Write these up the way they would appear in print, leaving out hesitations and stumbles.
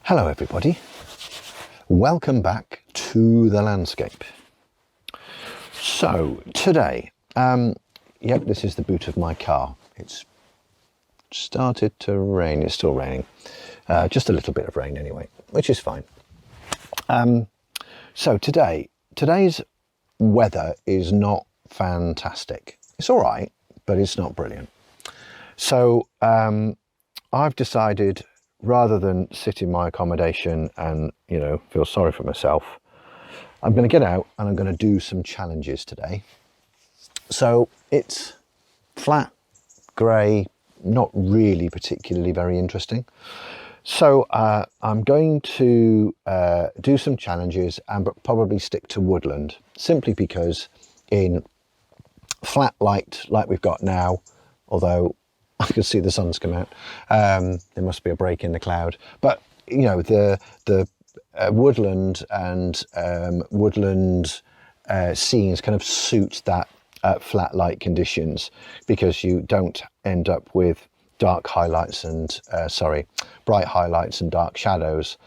Hello everybody, welcome back to the landscape. So today, yep, this is the boot of my car. It's started to rain, it's still raining, just a little bit of rain anyway, which is fine. So today's weather is not fantastic. It's all right, but it's not brilliant. So I've decided, rather than sit in my accommodation and, feel sorry for myself, I'm going to get out and I'm going to do some challenges today. So it's flat, grey, not really particularly very interesting. So I'm going to do some challenges and probably stick to woodland, simply because in flat light like we've got now, although I can see the sun's come out, there must be a break in the cloud, but the woodland and woodland scenes kind of suit that flat light conditions, because you don't end up with dark highlights and bright highlights and dark shadows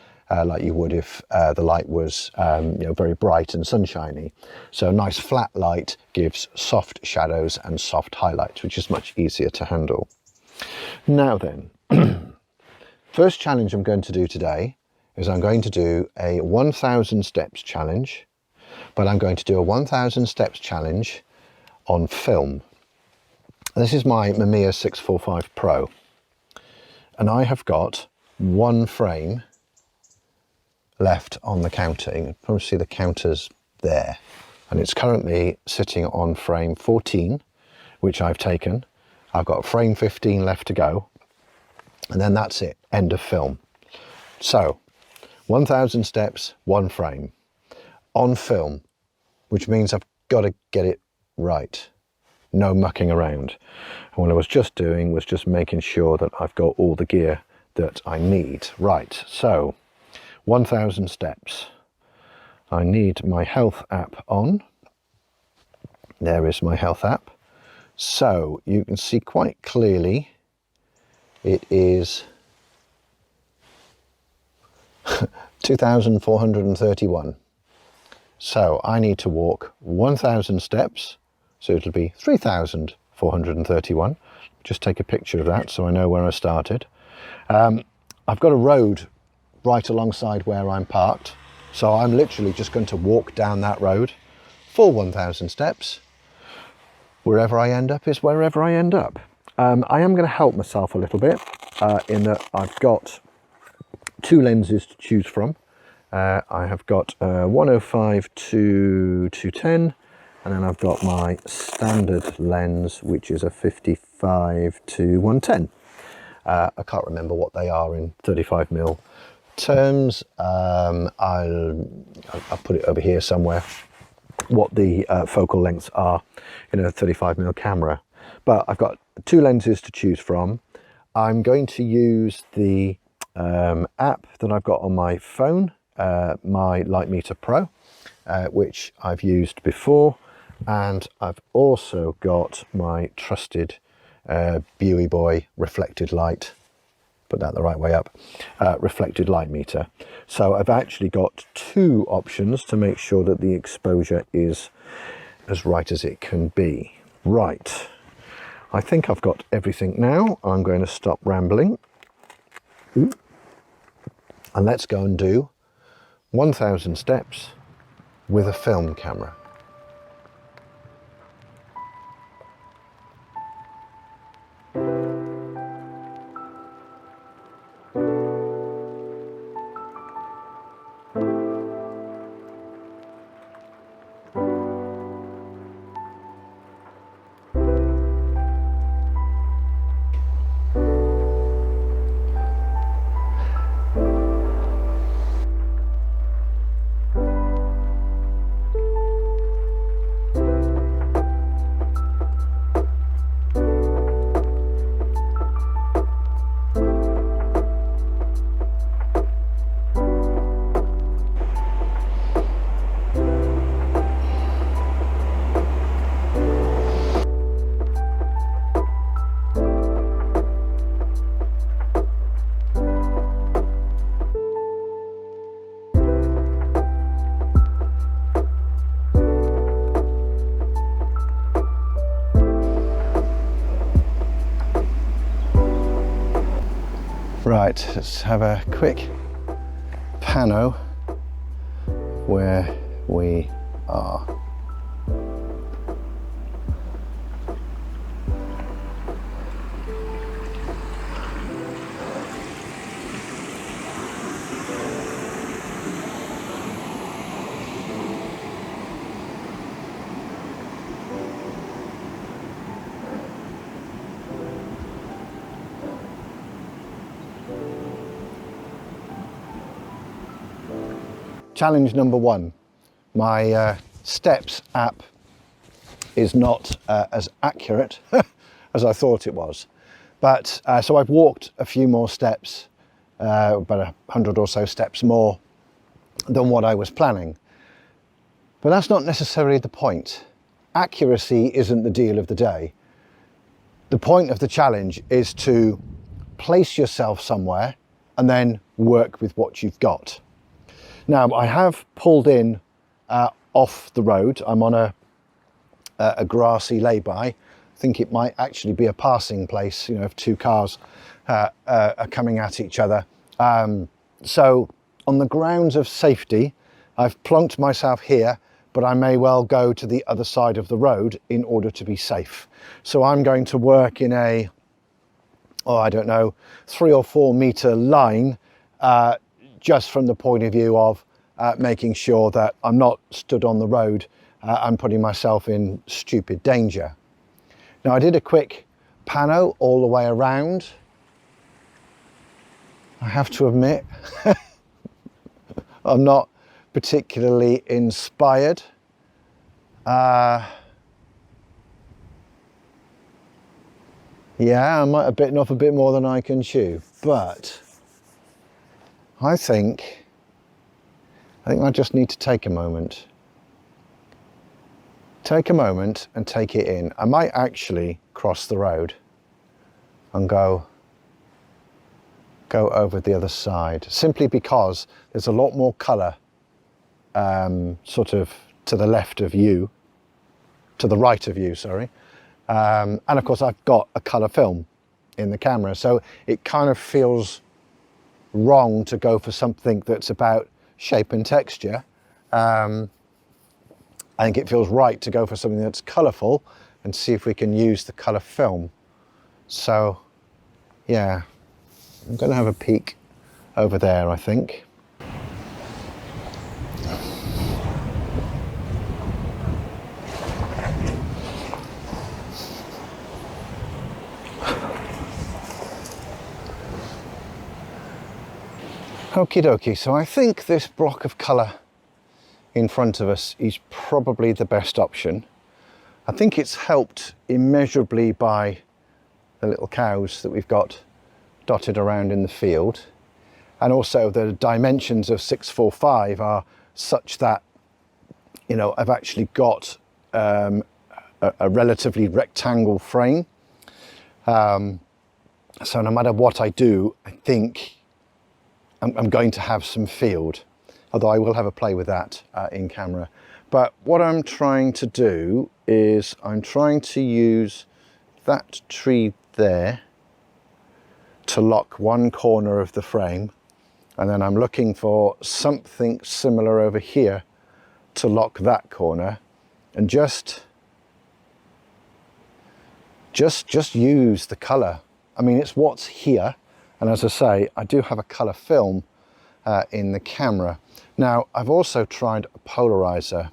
like you would if the light was very bright and sunshiny. So nice flat light gives soft shadows and soft highlights, which is much easier to handle. Now then, first challenge I'm going to do today is I'm going to do a 1,000 steps challenge, but I'm going to do a 1,000 steps challenge on film. This is my Mamiya 645 Pro, and I have got one frame left on the counter. You can probably see the counters there, and it's currently sitting on frame 14, which I've taken. I've got frame 15 left to go, and then that's it, end of film. So 1,000 steps, one frame on film, which means I've got to get it right. No mucking around. And what I was just doing was just making sure that I've got all the gear that I need. Right, so 1,000 steps. I need my health app on. There is my health app. So you can see quite clearly it is 2,431. So I need to walk 1,000 steps, so it'll be 3,431. Just take a picture of that so I know where I started. I've got a road right alongside where I'm parked, so I'm literally just going to walk down that road for 1,000 steps. Wherever I end up is wherever I end up. I am going to help myself a little bit in that I've got two lenses to choose from. I have got 105 to 210, and then I've got my standard lens, which is a 55 to 110. I can't remember what they are in 35mm terms. I'll put it over here somewhere, what the focal lengths are in a 35mm camera. But I've got two lenses to choose from. I'm going to use the app that I've got on my phone, my Light Meter Pro, which I've used before, and I've also got my trusted Buoy Boy reflected light, put that the right way up, reflected light meter. So I've actually got two options to make sure that the exposure is as right as it can be. Right, I think I've got everything now. I'm going to stop rambling. Ooh. And let's go and do 1,000 steps with a film camera. Right, let's have a quick pano where we are. Challenge number one, my steps app is not as accurate as I thought it was. But so I've walked a few more steps, about 100 or so steps more than what I was planning. But that's not necessarily the point. Accuracy isn't the deal of the day. The point of the challenge is to place yourself somewhere and then work with what you've got. Now, I have pulled in off the road. I'm on a grassy lay-by. I think it might actually be a passing place, you know, if two cars are coming at each other. So on the grounds of safety, I've plonked myself here, but I may well go to the other side of the road in order to be safe. So I'm going to work in a, oh, I don't know, 3 or 4 meter line, just from the point of view of making sure that I'm not stood on the road and putting myself in stupid danger. Now, I did a quick pano all the way around. I have to admit, I'm not particularly inspired. Yeah, I might have bitten off a bit more than I can chew, but I think I just need to take a moment. Take a moment and take it in. I might actually cross the road and go over the other side, simply because there's a lot more colour sort of to the left of you, to the right of you, sorry. And of course I've got a colour film in the camera, so it kind of feels wrong to go for something that's about shape and texture. I think it feels right to go for something that's colourful and see if we can use the colour film. So yeah, I'm going to have a peek over there, I think. Okie dokie, so I think this block of colour in front of us is probably the best option. I think it's helped immeasurably by the little cows that we've got dotted around in the field, and also the dimensions of 645 are such that, you know, I've actually got a relatively rectangle frame, so no matter what I do, I think I'm going to have some field, although I will have a play with that in camera. But what I'm trying to do is I'm trying to use that tree there to lock one corner of the frame, and then I'm looking for something similar over here to lock that corner, and just use the colour. I mean, it's what's here. And as I say, I do have a colour film in the camera. Now, I've also tried a polarizer,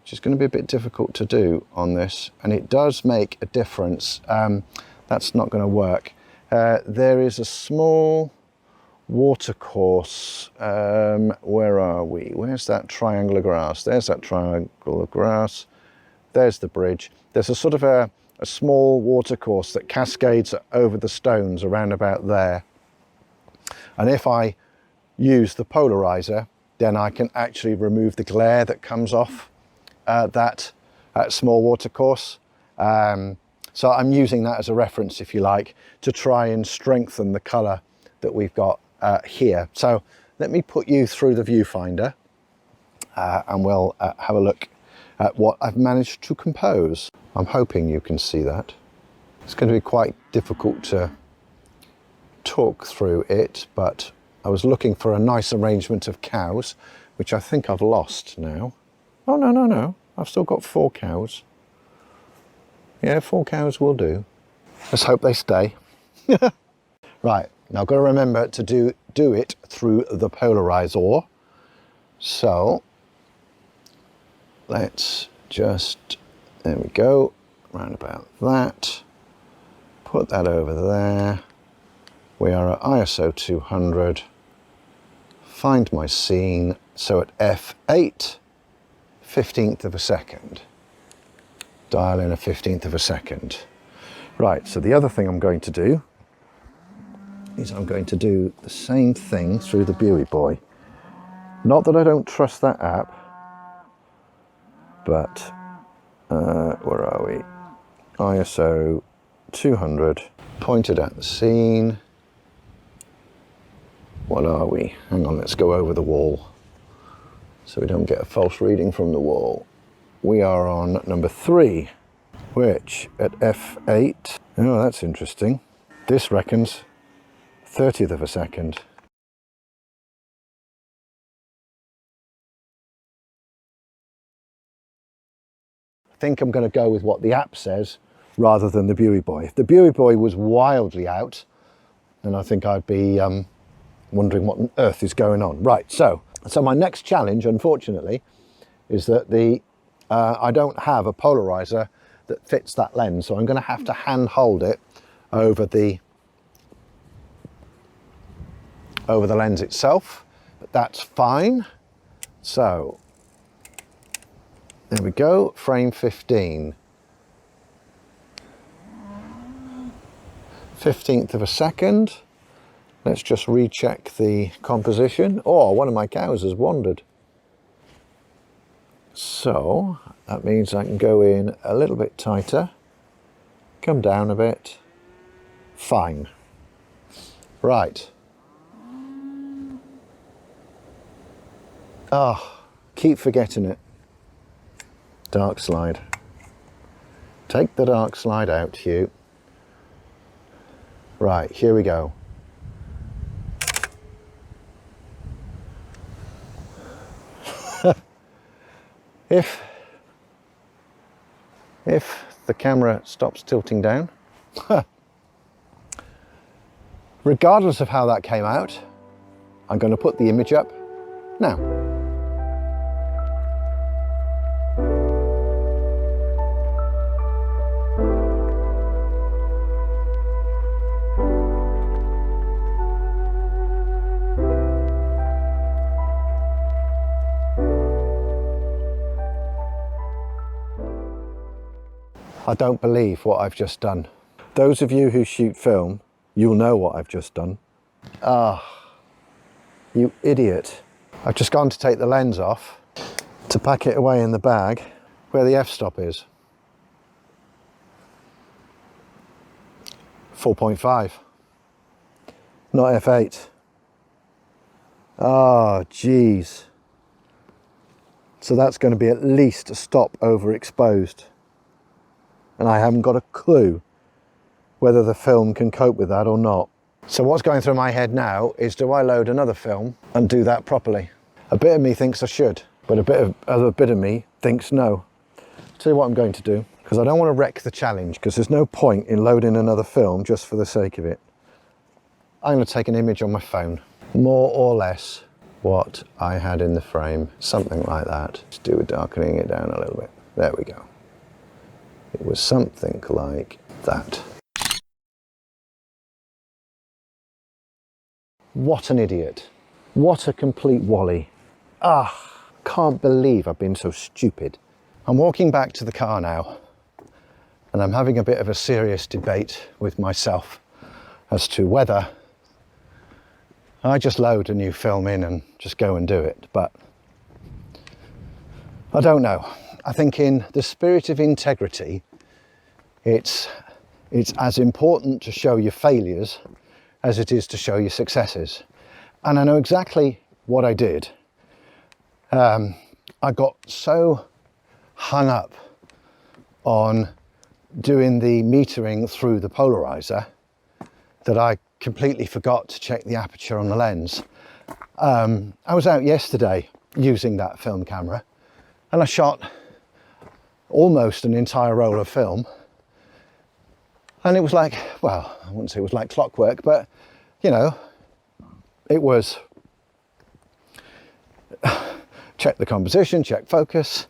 which is going to be a bit difficult to do on this, and it does make a difference. That's not going to work. There is a small watercourse. Where are we? Where's that triangle of grass? There's that triangle of grass. There's the bridge. There's a sort of a small watercourse that cascades over the stones around about there. And if I use the polarizer, then I can actually remove the glare that comes off that small watercourse. So I'm using that as a reference, if you like, to try and strengthen the colour that we've got here. So let me put you through the viewfinder and we'll have a look at what I've managed to compose. I'm hoping you can see that. It's going to be quite difficult to talk through it, but I was looking for a nice arrangement of cows, which I think I've lost now. Oh, no. I've still got 4 cows. Yeah, 4 cows will do. Let's hope they stay. Right, now I've got to remember to do it through the polarizer. So let's just, there we go, round about that. Put that over there. We are at ISO 200. Find my scene. So at f8, 15th of a second. Dial in a 15th of a second. Right, so the other thing I'm going to do is I'm going to do the same thing through the Buoy Boy. Not that I don't trust that app, but where are we? ISO 200, pointed at the scene. What are we? Hang on, let's go over the wall so we don't get a false reading from the wall. We are on number 3, which at f8, oh, that's interesting. This reckons 30th of a second. I think I'm going to go with what the app says rather than the Buoy Boy. If the Buoy Boy was wildly out, then I think I'd be wondering what on earth is going on. Right, so my next challenge, unfortunately, is that I don't have a polarizer that fits that lens, so I'm going to have to hand hold it over the lens itself, but that's fine. So there we go, frame 15. 15th of a second. Let's just recheck the composition. Oh, one of my cows has wandered. So that means I can go in a little bit tighter, come down a bit. Fine. Right. Oh, keep forgetting it. Dark slide. Take the dark slide out, Hugh. Right, here we go. If the camera stops tilting down, regardless of how that came out, I'm going to put the image up now. I don't believe what I've just done. Those of you who shoot film, you'll know what I've just done. Ah, you idiot. I've just gone to take the lens off to pack it away in the bag where the f-stop is. 4.5, not f8. Oh, geez. So that's going to be at least a stop overexposed. And I haven't got a clue whether the film can cope with that or not. So what's going through my head now is, do I load another film and do that properly? A bit of me thinks I should, but other bit of me thinks no. I'll tell you what I'm going to do, because I don't want to wreck the challenge, because there's no point in loading another film just for the sake of it. I'm going to take an image on my phone, more or less what I had in the frame, something like that. Let's do with darkening it down a little bit. There we go. It was something like that. What an idiot. What a complete wally. Ah, can't believe I've been so stupid. I'm walking back to the car now, and I'm having a bit of a serious debate with myself as to whether I just load a new film in and just go and do it. But I don't know. I think in the spirit of integrity, it's as important to show your failures as it is to show your successes. And I know exactly what I did. I got so hung up on doing the metering through the polarizer that I completely forgot to check the aperture on the lens. I was out yesterday using that film camera and I shot almost an entire roll of film, and it was like, well, I wouldn't say it was like clockwork, but you know, it was check the composition, check focus,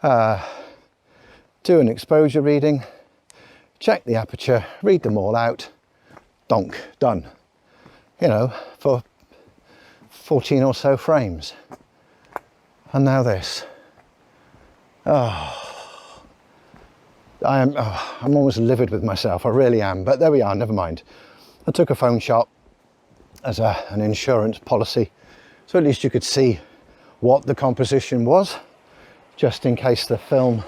do an exposure reading, check the aperture, read them all out, donk, done, you know, for 14 or so frames. And now this. I'm almost livid with myself, I really am, but there we are, never mind. I took a phone shot as an insurance policy, so at least you could see what the composition was, just in case the film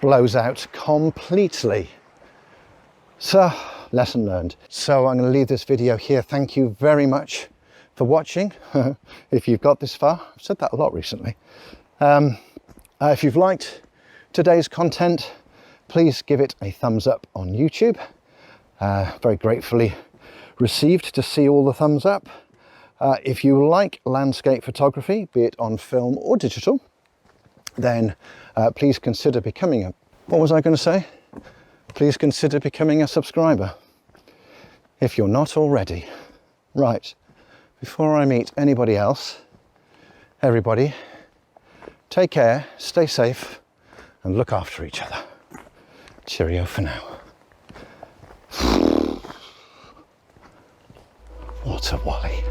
blows out completely. So, lesson learned. So I'm going to leave this video here. Thank you very much for watching. If you've got this far, I've said that a lot recently. If you've liked today's content, please give it a thumbs up on YouTube. Very gratefully received to see all the thumbs up. If you like landscape photography, be it on film or digital, then please consider becoming a, what was I going to say? Please consider becoming a subscriber if you're not already. Right, before I meet anybody else, everybody, take care, stay safe, and look after each other. Cheerio for now. What a wally.